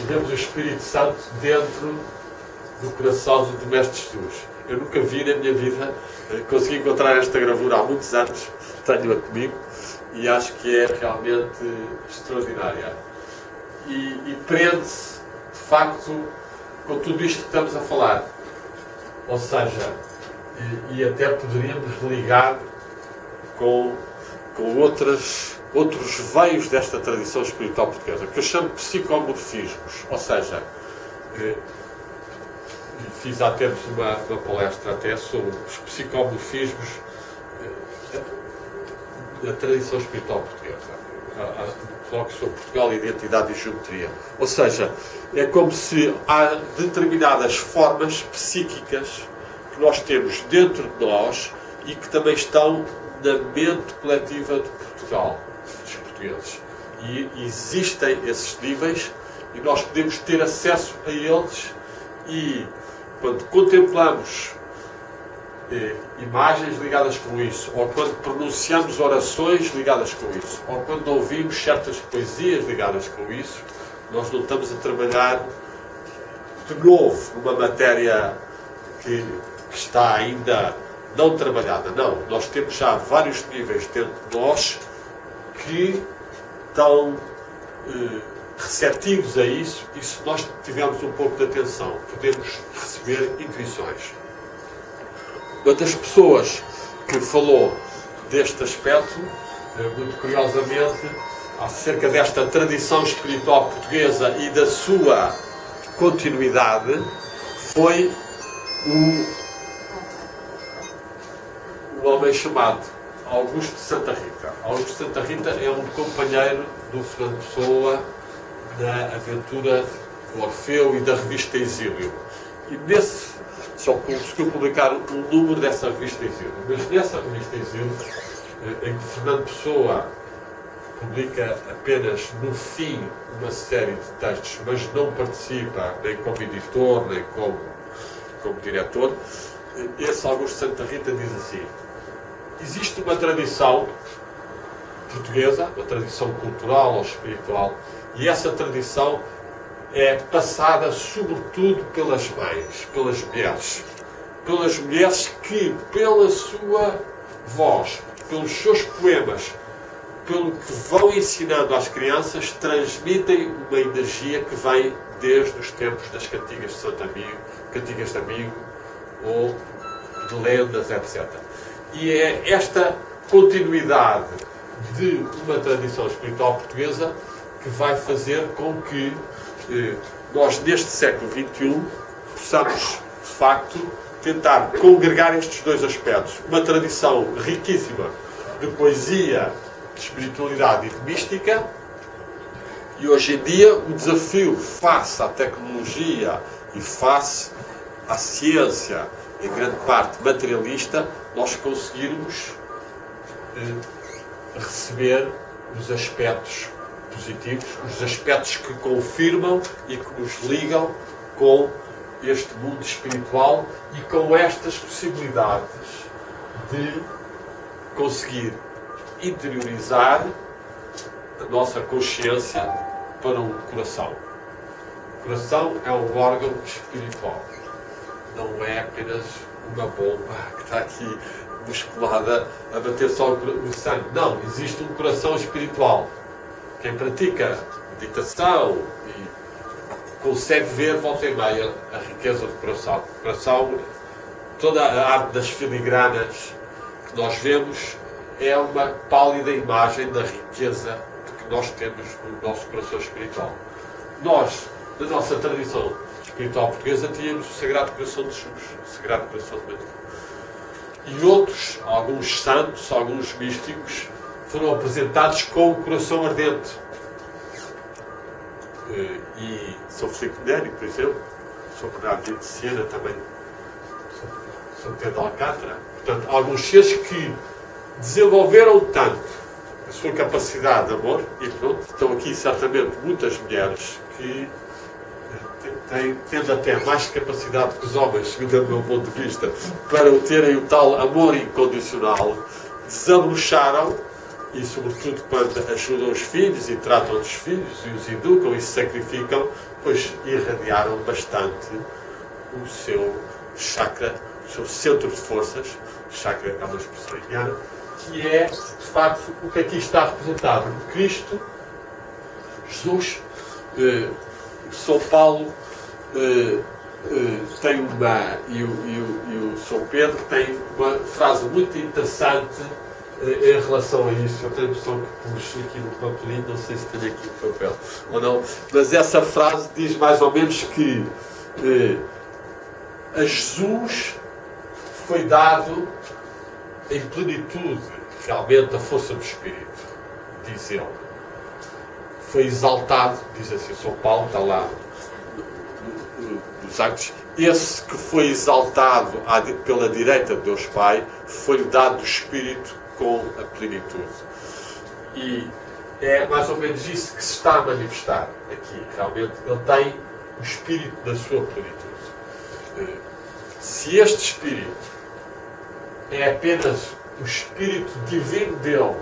vemos o Espírito Santo dentro do coração do Mestre Jesus. Eu nunca vi na minha vida, consegui encontrar esta gravura há muitos anos, tenho-a comigo, e acho que é realmente extraordinária. E prende-se, de facto, com tudo isto que estamos a falar. Ou seja, e até poderíamos ligar com outros veios desta tradição espiritual portuguesa, que eu chamo de psicomorfismos. Ou seja, fiz há tempos uma palestra até sobre os psicomorfismos da tradição espiritual portuguesa. Coloco sobre Portugal, identidade e geometria. Ou seja, é como se há determinadas formas psíquicas que nós temos dentro de nós e que também estão na mente coletiva de Portugal, dos portugueses. E existem esses níveis e nós podemos ter acesso a eles, e quando contemplamos imagens ligadas com isso, ou quando pronunciamos orações ligadas com isso, ou quando ouvimos certas poesias ligadas com isso, nós não estamos a trabalhar de novo numa matéria que está ainda não trabalhada. Não, nós temos já vários níveis dentro de nós que estão receptivos a isso, e se nós tivermos um pouco de atenção, podemos receber intuições. Uma das pessoas que falou deste aspecto, muito curiosamente, acerca desta tradição espiritual portuguesa e da sua continuidade, foi o homem chamado Augusto de Santa Rita. Augusto de Santa Rita é um companheiro do Fernando Pessoa na aventura do Orfeu e da revista Exílio. E só conseguiu publicar um número dessa revista Exílio. Mas nessa revista Exílio, em que Fernando Pessoa publica apenas no fim uma série de textos, mas não participa nem como editor, nem como diretor, esse Augusto de Santa Rita diz assim: existe uma tradição portuguesa, uma tradição cultural ou espiritual, e essa tradição é passada sobretudo pelas mães, pelas mulheres que, pela sua voz, pelos seus poemas, pelo que vão ensinando às crianças, transmitem uma energia que vem desde os tempos das cantigas de Santo Amigo, cantigas de amigo, ou de lendas, etc. E é esta continuidade de uma tradição espiritual portuguesa que vai fazer com que nós, neste século XXI, possamos, de facto, tentar congregar estes dois aspectos. Uma tradição riquíssima de poesia, de espiritualidade e de mística, e hoje em dia o desafio face à tecnologia e face à ciência, em grande parte materialista, nós conseguirmos receber os aspectos positivos, os aspectos que confirmam e que nos ligam com este mundo espiritual e com estas possibilidades de conseguir interiorizar a nossa consciência para o coração. O coração é um órgão espiritual. Não é apenas uma bomba que está aqui musculada a bater só o sangue. Não, existe um coração espiritual. Quem pratica meditação e consegue ver, volta e meia, a riqueza do coração. O coração, toda a arte das filigranas que nós vemos, é uma pálida imagem da riqueza que nós temos no nosso coração espiritual. Nós, na nossa tradição espiritual portuguesa, tínhamos o Sagrado Coração de Jesus, o Sagrado Coração de Maria. E outros, alguns santos, alguns místicos, foram apresentados com o coração ardente. E São Filipe Neri, por exemplo, São Bernardo de Siena também, São Pedro de Alcântara. Portanto, alguns seres que desenvolveram tanto a sua capacidade de amor, e pronto, estão aqui certamente muitas mulheres que tendo até mais capacidade que os homens, segundo o meu ponto de vista, para terem o tal amor incondicional, desabrocharam, e sobretudo quando ajudam os filhos e tratam dos filhos e os educam e se sacrificam, pois irradiaram bastante o seu chakra, o seu centro de forças. Chakra é uma expressão indiana, que é, de facto, o que aqui está representado. O Cristo, Jesus, São Paulo tem uma, e o São Pedro tem uma frase muito interessante em relação a isso. Eu tenho a impressão que pus aqui no papelinho, não sei se tenho aqui o papel ou não, mas essa frase diz mais ou menos que a Jesus foi dado em plenitude, realmente, a força do Espírito, diz ele. Foi exaltado, diz assim São Paulo, está lá nos Atos, esse que foi exaltado pela direita de Deus Pai, foi-lhe dado o Espírito com a plenitude. E é mais ou menos isso que se está a manifestar aqui. Realmente, ele tem o Espírito da sua plenitude. Se este Espírito é apenas o Espírito divino dele,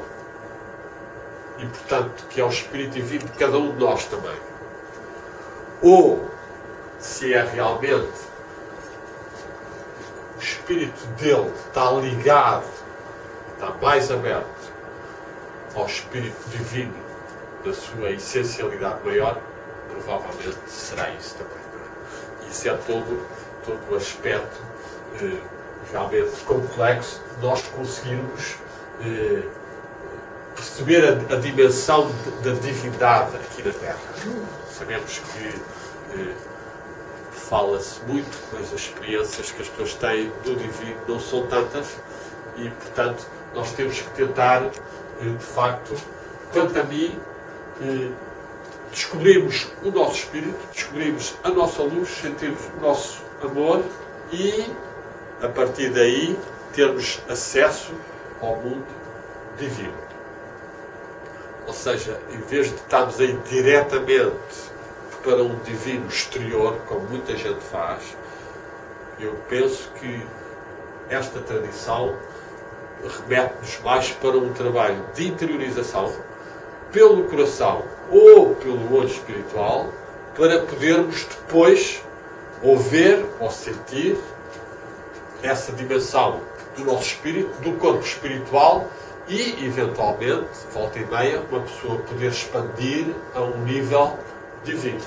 e portanto que é o Espírito divino de cada um de nós também, ou se é realmente o Espírito dele está ligado, está mais aberto ao Espírito divino da sua essencialidade maior, provavelmente será isso também. Isso é todo o aspecto realmente complexo de nós conseguirmos perceber a dimensão da divindade aqui na Terra. Sabemos que fala-se muito, mas as experiências que as pessoas têm do divino não são tantas e, portanto, nós temos que tentar, de facto, quanto a mim, descobrirmos o nosso espírito, descobrirmos a nossa luz, sentirmos o nosso amor e, a partir daí, termos acesso ao mundo divino. Ou seja, em vez de estarmos aí diretamente para um divino exterior, como muita gente faz, eu penso que esta tradição remete-nos mais para um trabalho de interiorização pelo coração ou pelo olho espiritual, para podermos depois ou ver ou sentir essa dimensão do nosso espírito, do corpo espiritual e, eventualmente, volta e meia, uma pessoa poder expandir a um nível divino.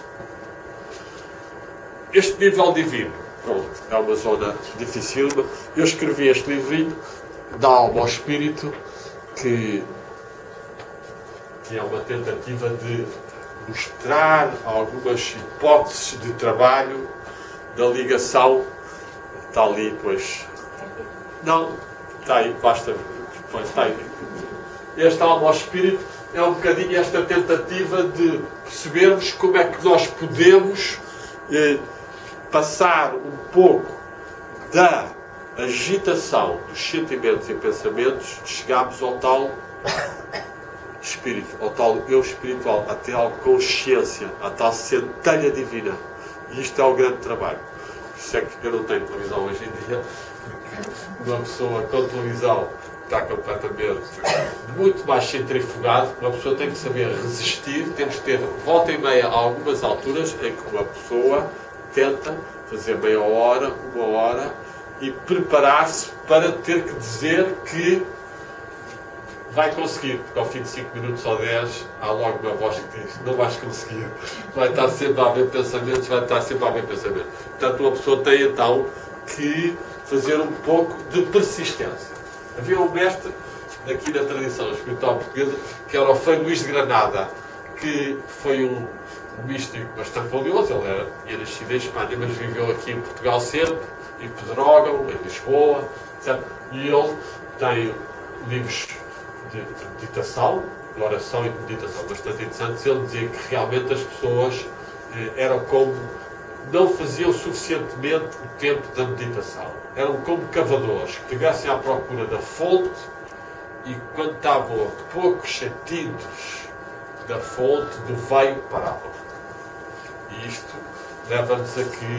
Este nível divino, pronto, é uma zona dificílima. Eu escrevi este livrinho, Da Alma ao Espírito, que é uma tentativa de mostrar algumas hipóteses de trabalho da ligação. Está ali, pois. Não, está aí, basta. Pois, está aí. Este Alma ao Espírito é um bocadinho esta tentativa de percebermos como é que nós podemos passar um pouco da agitação dos sentimentos e pensamentos, chegarmos ao tal espírito, ao tal eu espiritual, à tal consciência, à tal centelha divina. E isto é o grande trabalho. Por isso é que eu não tenho televisão hoje em dia, porque uma pessoa com televisão está completamente muito mais centrifugado. Uma pessoa tem que saber resistir, temos que ter, volta e meia, a algumas alturas em que uma pessoa tenta fazer meia hora, uma hora e preparar-se para ter que dizer que vai conseguir, porque ao fim de 5 minutos ou 10 há logo uma voz que diz: não vais conseguir, vai estar sempre a haver pensamentos, vai estar sempre a haver pensamentos. Portanto, uma pessoa tem então que fazer um pouco de persistência. Havia um mestre aqui na tradição espiritual portuguesa que era o Frei Luís de Granada, que foi um místico bastante valioso. Ele tinha nascido em Espanha, mas viveu aqui em Portugal sempre, em Pedrógão, em Lisboa, etc. E ele tem livros de meditação, de oração e de meditação bastante interessantes. Ele dizia que realmente as pessoas eram como, não faziam suficientemente o tempo da meditação. Eram como cavadores que estivessem à procura da fonte e quando estavam a poucos centímetros da fonte, do veio, paravam. E isto leva-nos a que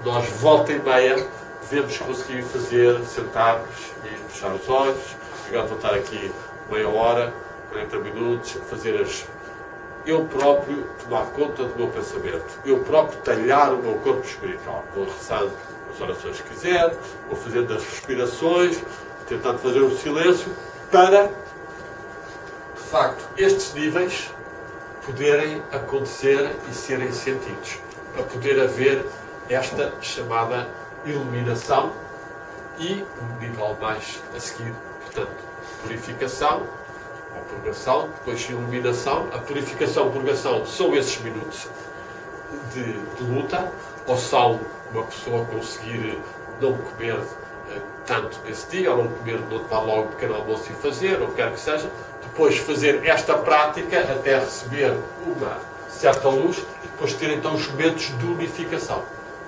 nós, volta e meia, devemos conseguir fazer, sentar-nos e fechar os olhos. Agora vou estar aqui meia hora, 40 minutos, a fazer eu próprio tomar conta do meu pensamento, eu próprio talhar o meu corpo espiritual. Vou rezando as orações que quiser, vou fazendo as respirações, tentando fazer o silêncio, para, de facto, estes níveis poderem acontecer e serem sentidos, para poder haver esta chamada iluminação e um nível mais a seguir, portanto, purificação ou purgação, depois iluminação. A purificação e purgação são esses minutos de luta, ou são uma pessoa conseguir não comer tanto nesse dia, ou não comer, não tomar logo um pequeno almoço e fazer, ou quer que seja, depois fazer esta prática até receber uma certa luz e depois ter então os momentos de unificação,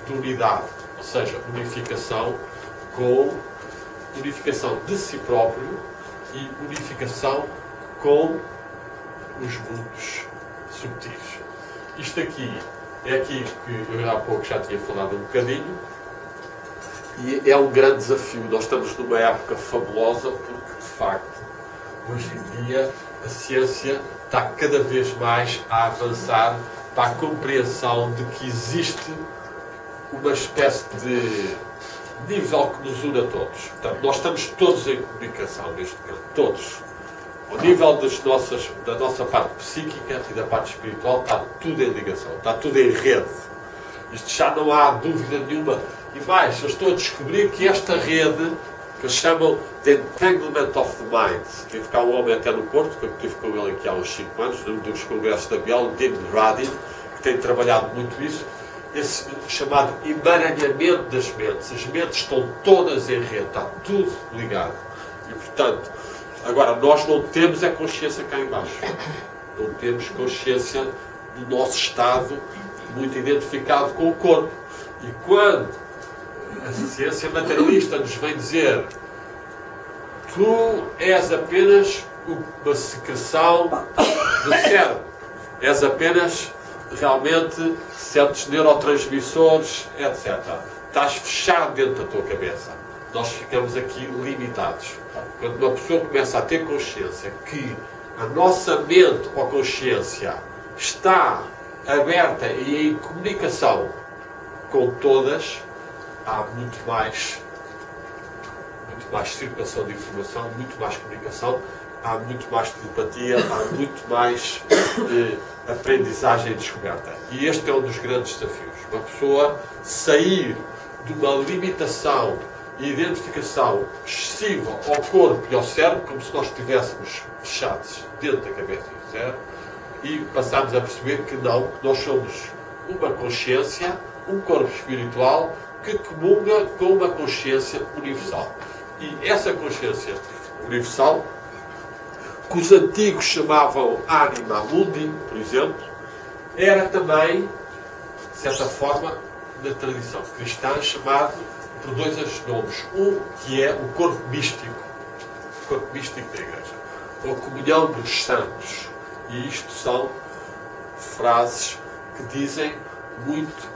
de unidade, ou seja, unificação de si próprio e unificação com os mundos subtis. Isto aqui é aqui que eu há pouco já tinha falado um bocadinho, e é um grande desafio. Nós estamos numa época fabulosa porque, de facto, hoje em dia a ciência está cada vez mais a avançar para a compreensão de que existe uma espécie de nível que nos une a todos. Portanto, nós estamos todos em comunicação neste momento, todos. Ao nível da nossa parte psíquica e da parte espiritual, está tudo em ligação, está tudo em rede. Isto já não há dúvida nenhuma. E mais, eu estou a descobrir que esta rede, que eles chamam de Entanglement of the Mind, tive cá um homem até no Porto, que eu estive com ele aqui há uns 5 anos, num dos congressos da Biel, o David Radin, que tem trabalhado muito isso, esse chamado emaranhamento das mentes. As mentes estão todas em rede, está tudo ligado. E, portanto, agora, nós não temos a consciência cá em baixo. Não temos consciência do nosso estado muito identificado com o corpo. E quando a ciência materialista nos vem dizer tu és apenas uma secreção do cérebro, és apenas realmente certos neurotransmissores, etc. Estás fechado dentro da tua cabeça. Nós ficamos aqui limitados. Quando uma pessoa começa a ter consciência que a nossa mente ou consciência está aberta e em comunicação com todas, há muito mais circulação de informação, muito mais comunicação, há muito mais telepatia, há muito mais aprendizagem e descoberta. E este é um dos grandes desafios. Uma pessoa sair de uma limitação e identificação excessiva ao corpo e ao cérebro, como se nós estivéssemos fechados dentro da cabeça e do cérebro, e passarmos a perceber que não, que nós somos uma consciência, um corpo espiritual que comunga com uma consciência universal. E essa consciência universal, que os antigos chamavam anima mundi, por exemplo, era também, de certa forma, na tradição cristã, chamado por dois nomes. Um que é o corpo místico da Igreja, ou a comunhão dos santos. E isto são frases que dizem muito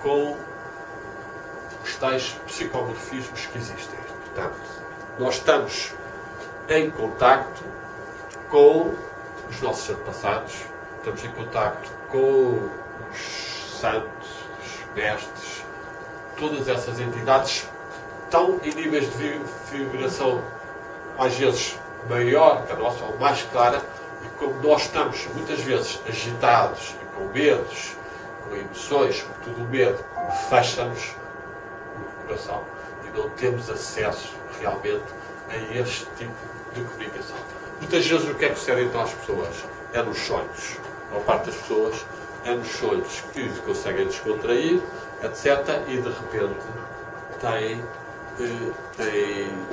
com os tais psicomorfismos que existem. Portanto, nós estamos em contacto com os nossos antepassados, estamos em contacto com os santos, os mestres, todas essas entidades estão em níveis de vibração às vezes maior que a nossa, ou mais clara, e como nós estamos muitas vezes agitados e com medos, com emoções, sobretudo o medo, fecha-nos o coração e não temos acesso realmente a este tipo de comunicação. Muitas vezes o que é que sucede então às pessoas? É nos sonhos. A maior parte das pessoas é nos sonhos que conseguem descontrair, etc. E de repente têm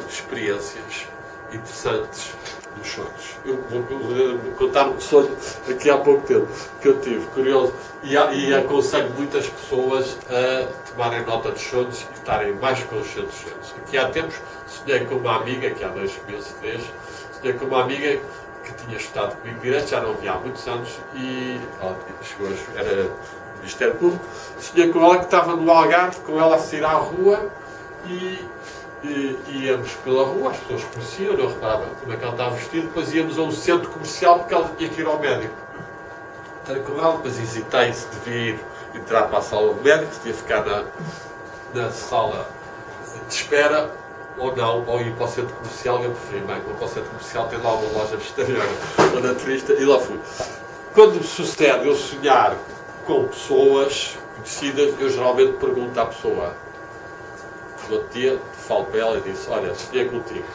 experiências interessantes nos sonhos. Eu vou contar um sonho aqui há pouco tempo que eu tive, curioso, e aconselho muitas pessoas a tomarem nota dos sonhos e estarem mais conscientes dos sonhos. Aqui há tempos sonhei com uma amiga, que há 2 meses, 3, sonhei com uma amiga que tinha estudado comigo direito, já não via há muitos anos, e ela chegou, era Ministério Público, sonhei com ela que estava no Algarve, com ela a sair à rua, e íamos pela rua, as pessoas conheciam, eu reparava como é que ela estava vestida, depois íamos a um centro comercial porque ela tinha que ir ao médico. estar com ela, mas hesitei se devia entrar para a sala de médicos, devia ficar na sala de espera ou não, ou ir para o centro comercial. Eu preferi, bem, vou para o centro comercial, tem lá uma loja vegetariana ou naturista, e lá fui. Quando me sucede eu sonhar com pessoas conhecidas, eu geralmente pergunto à pessoa. No outro dia, falo para ela e disse: olha, sonhei contigo.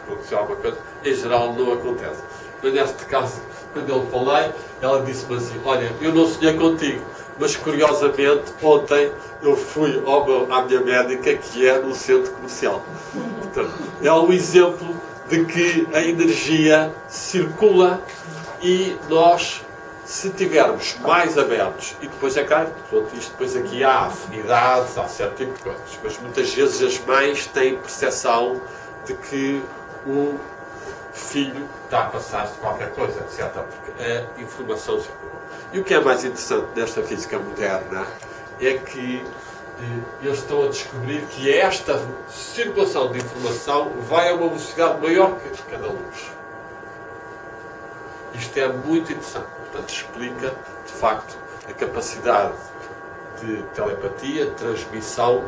Aconteceu alguma coisa? Em geral não acontece. Mas neste caso, quando eu falei, ela disse-me assim: olha, eu não sonhei contigo, mas curiosamente ontem eu fui à minha médica, que é no centro comercial. Portanto, é um exemplo de que a energia circula e nós, se tivermos mais abertos, e depois é claro, isto depois aqui há afinidades, há certo tipo de coisas, mas muitas vezes as mães têm percepção de que o filho está a passar-se qualquer coisa, etc. Porque a informação circula. E o que é mais interessante nesta física moderna é que eles estão a descobrir que esta circulação de informação vai a uma velocidade maior que cada luz. Isto é muito interessante. Portanto, explica, de facto, a capacidade de telepatia, de transmissão,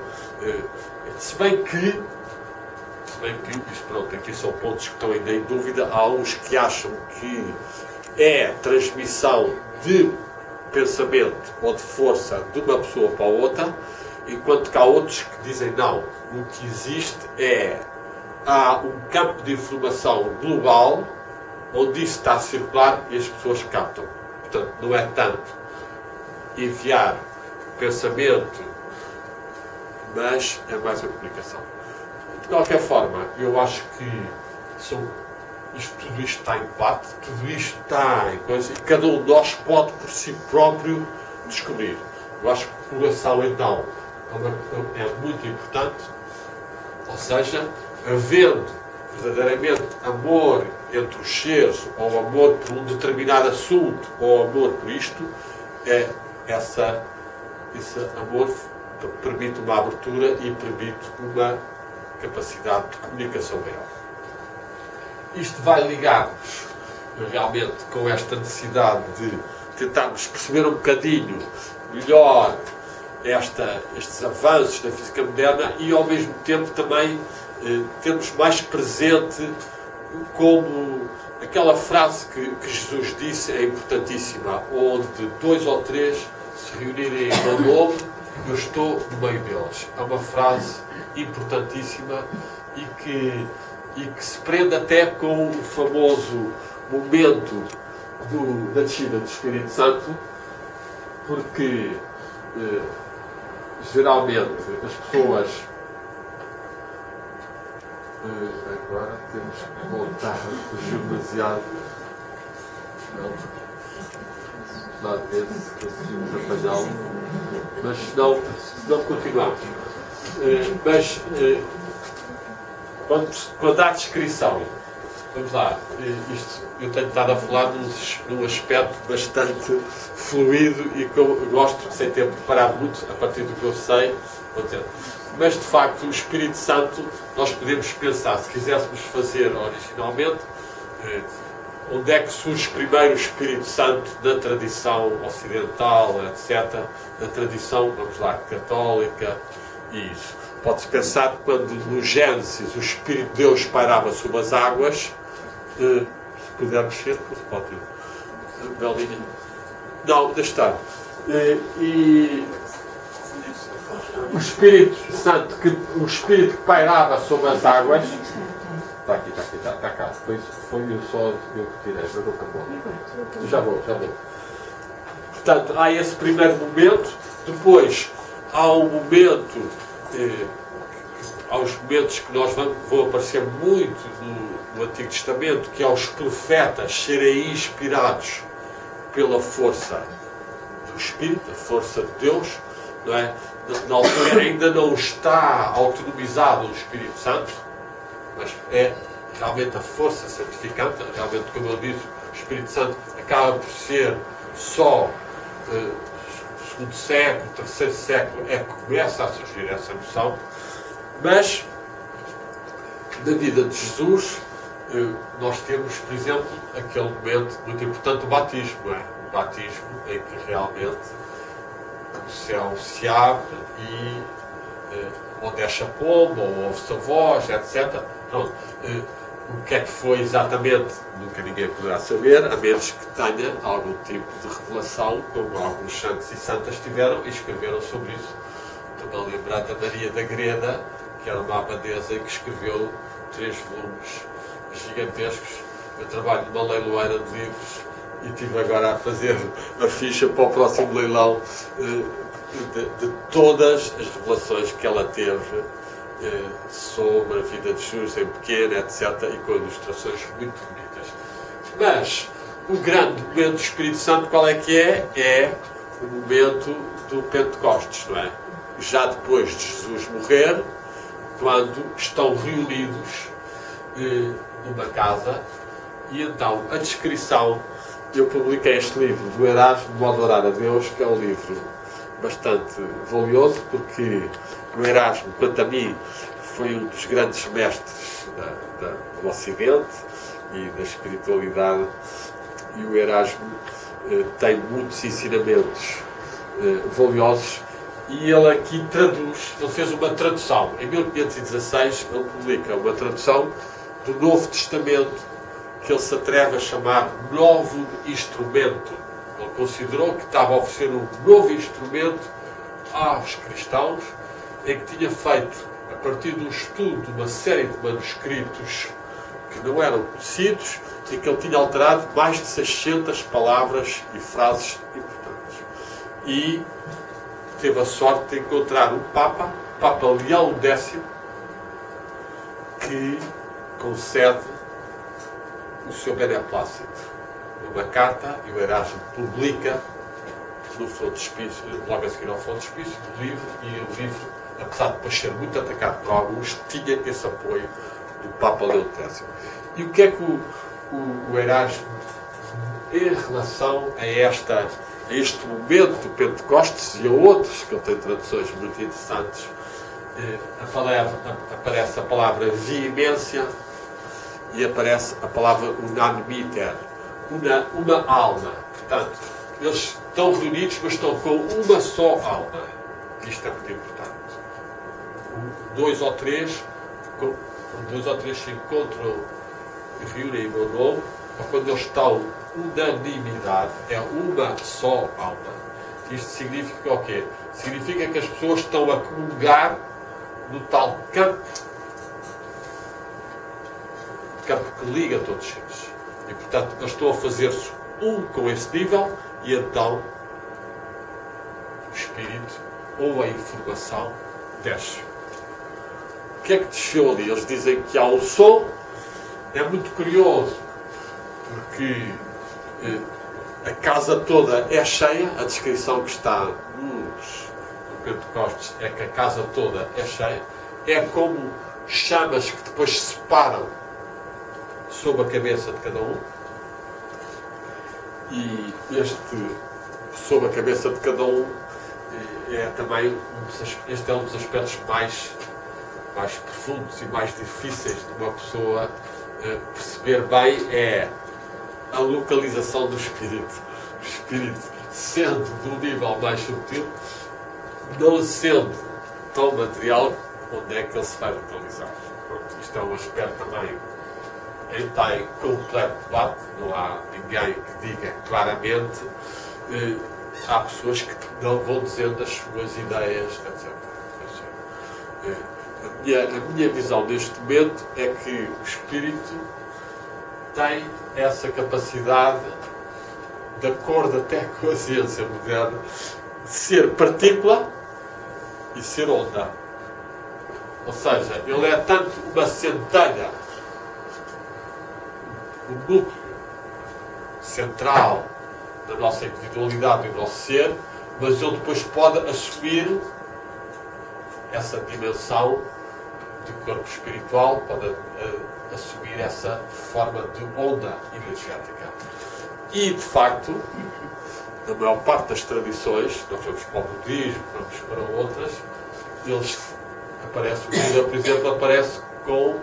se bem que, isto pronto, aqui são pontos que estão ainda em dúvida, há uns que acham que é transmissão de pensamento ou de força de uma pessoa para a outra, enquanto que há outros que dizem não, o que existe há um campo de informação global onde isso está a circular e as pessoas captam. Portanto, não é tanto enviar pensamento, mas é mais a comunicação. De qualquer forma, eu acho que tudo isto está em debate, tudo isto está em coisa, e cada um de nós pode por si próprio descobrir. Eu acho que o coração, então, é muito importante, ou seja, havendo verdadeiramente amor entre os seres, ou amor por um determinado assunto, ou amor por isto, esse amor permite uma abertura e permite uma capacidade de comunicação maior. Isto vai ligar-nos realmente com esta necessidade de tentarmos perceber um bocadinho melhor estes avanços da física moderna e ao mesmo tempo também termos mais presente como aquela frase que Jesus disse é importantíssima, onde 2 ou 3 se reunirem em meu nome, eu estou no meio deles. É uma frase importantíssima e que se prende até com o famoso momento da descida do Espírito Santo, porque geralmente as pessoas agora temos que voltar a fugir demasiado. Lá ver se conseguimos apanhá-lo, mas senão continuamos. Mas quando há descrição, vamos lá, eu tenho estado a falar num aspecto bastante fluido e que eu gosto, sem ter preparado muito, a partir do que eu sei, vou dizer. Mas de facto o Espírito Santo, nós podemos pensar, se quiséssemos fazer originalmente, onde é que surge primeiro o Espírito Santo da tradição ocidental, etc., da tradição, vamos lá, católica, e isso. Pode-se pensar que quando no Gênesis o Espírito de Deus pairava sobre as águas, se pudermos ser, pode ir. Belinha. Não, deixa estar. E o Espírito Santo, o Espírito que pairava sobre as águas, está cá. Foi só eu que tirei, mas não acabou. Já vou. Portanto, há esse primeiro momento, depois há um momento, há os momentos que vão aparecer muito no Antigo Testamento, que é os profetas serem inspirados pela força do Espírito, a força de Deus, não é? Na altura ainda não está autonomizado o Espírito Santo, mas é realmente a força santificante, realmente, como eu disse, o Espírito Santo acaba por ser só segundo século, terceiro século, é que começa a surgir essa noção, mas na vida de Jesus nós temos, por exemplo, aquele momento muito importante do batismo, não é? batismo em que realmente o céu se abre e ou desce a pomba, ou ouve-se a voz, etc. Pronto. O que é que foi exatamente, nunca ninguém poderá saber, a menos que tenha algum tipo de revelação, como alguns santos e santas tiveram e escreveram sobre isso. Estou a lembrar da Maria da Greda, que era uma abadesa e que escreveu 3 volumes gigantescos. Eu trabalho numa leiloeira de livros e estive agora a fazer a ficha para o próximo leilão de todas as revelações que ela teve sobre a vida de Jesus em pequeno, etc., e com ilustrações muito bonitas. Mas o grande momento do Espírito Santo, qual é que é? É o momento do Pentecostes, não é? Já depois de Jesus morrer, quando estão reunidos numa casa, e então a descrição, eu publiquei este livro do Erasmo, Modo de Orar a Deus, que é um livro bastante valioso, porque o Erasmo, quanto a mim, foi um dos grandes mestres do Ocidente e da espiritualidade, e o Erasmo tem muitos ensinamentos valiosos, e ele aqui traduz, ele fez uma tradução, em 1516 ele publica uma tradução do Novo Testamento, que ele se atreve a chamar Novo Instrumento. Ele considerou que estava a oferecer um novo instrumento aos cristãos, em que tinha feito, a partir de um estudo de uma série de manuscritos que não eram conhecidos, em que ele tinha alterado mais de 600 palavras e frases importantes. E teve a sorte de encontrar um Papa Leão X, que concede o seu beneplácito numa carta, e o Erasmo publica no frontispício, logo a seguir ao frontispício do livro, e o livro, apesar de depois ser muito atacado por alguns, tinha esse apoio do Papa Leão X. E o que é que o Erasmo, em relação a este momento do Pentecostes e a outros, que ele tem traduções muito interessantes, aparece a palavra veemência e aparece a palavra unanimiter, uma alma. Portanto, eles estão reunidos, mas estão com uma só alma. Isto é muito importante. Dois ou três se encontram e reúnem em meu nome, ou quando eles estão unanimidade, é uma só alma. Isto significa o quê? Significa que as pessoas estão a comungar no tal campo que liga todos eles. E, portanto, eles estão a fazer-se um com esse nível, e então o Espírito ou a informação desce. O que é que desceu ali? Eles dizem que há um som. É muito curioso, porque a casa toda é cheia. A descrição que está no Pentecostes é que a casa toda é cheia. É como chamas que depois se separam sob a cabeça de cada um. E este sob a cabeça de cada um é também este é um dos aspectos mais profundos e mais difíceis de uma pessoa perceber bem, é a localização do Espírito. O Espírito, sendo de um nível mais subtil, não sendo tão material, onde é que ele se vai localizar? Pronto, isto é um aspecto também em está em completo debate, não há ninguém que diga claramente. Há pessoas que não vão dizendo as suas ideias, etc. A minha visão neste momento é que o Espírito tem essa capacidade, de acordo até com a ciência moderna, de ser partícula e ser onda. Ou seja, ele é tanto uma centelha, o núcleo central da nossa individualidade e do nosso ser, mas ele depois pode assumir essa dimensão de corpo espiritual, pode assumir essa forma de onda energética. E, de facto, na maior parte das tradições, nós vamos para o budismo, vamos para outras, eles aparecem, o Buda, por exemplo, aparece com,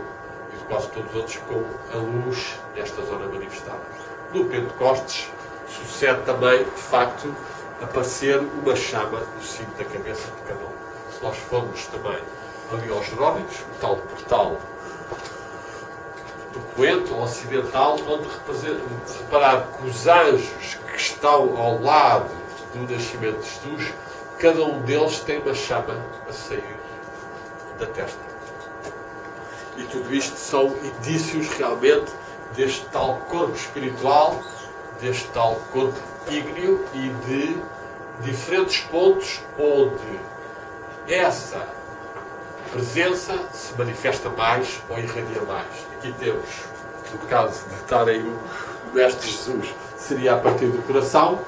e quase todos os outros, com a luz desta zona manifestada. No Pentecostes, sucede também, de facto, aparecer uma chama no cimo da cabeça de cada um. Se nós formos também ali aos Jerónimos, o tal portal do Coentro, ou ocidental, onde reparar que os anjos que estão ao lado do nascimento de Jesus, cada um deles tem uma chama a sair da testa. E tudo isto são indícios realmente deste tal corpo espiritual, deste tal corpo ígneo e de diferentes pontos onde essa presença se manifesta mais ou irradia mais. Aqui temos, no caso de estar aí o Mestre Jesus, seria a partir do coração,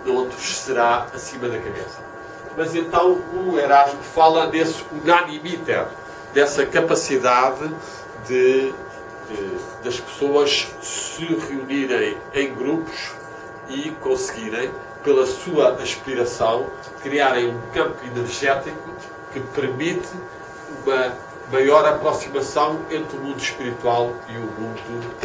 noutros será acima da cabeça. Mas então o Erasmo fala desse unanimiter, dessa capacidade das pessoas se reunirem em grupos e conseguirem, pela sua aspiração, criarem um campo energético que permite uma maior aproximação entre o mundo espiritual e o mundo